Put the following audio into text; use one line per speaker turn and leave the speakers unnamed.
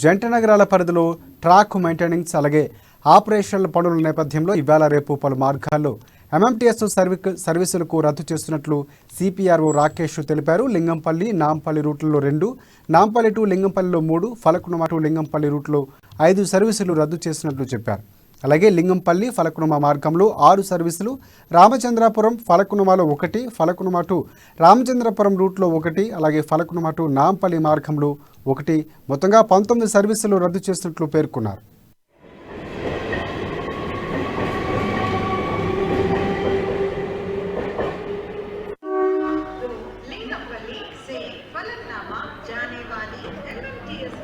జంట నగరాల పరిధిలో ట్రాక్ మెయింటెనెన్స్ అలాగే ఆపరేషనల్ పనుల నేపథ్యంలో ఇవాళ రేపు పలు మార్గాల్లో ఎంఎంటీఎస్ సర్వీసులకు రద్దు చేస్తున్నట్లు సిపిఆర్ఓ రాకేష్ తెలిపారు. లింగంపల్లి నాంపల్లి రూట్లలో 2, నాంపల్లి టు లింగంపల్లిలో 3, ఫలక్నుమా టు లింగంపల్లి రూట్లో 5 సర్వీసులు రద్దు చేసినట్లు చెప్పారు. అలాగే లింగంపల్లి ఫలక్నుమా మార్గంలో 6 సర్వీసులు, రామచంద్రాపురం ఫలక్నుమాలో 1, ఫలక్నుమా టు రామచంద్రపురం రూట్లో 1, అలాగే ఫలక్నుమా టు నాంపల్లి మార్గంలో 1, మొత్తంగా 19 సర్వీసులు రద్దు చేసినట్లు పేర్కొన్నారు.
फलकनामा जाने वाली MMTS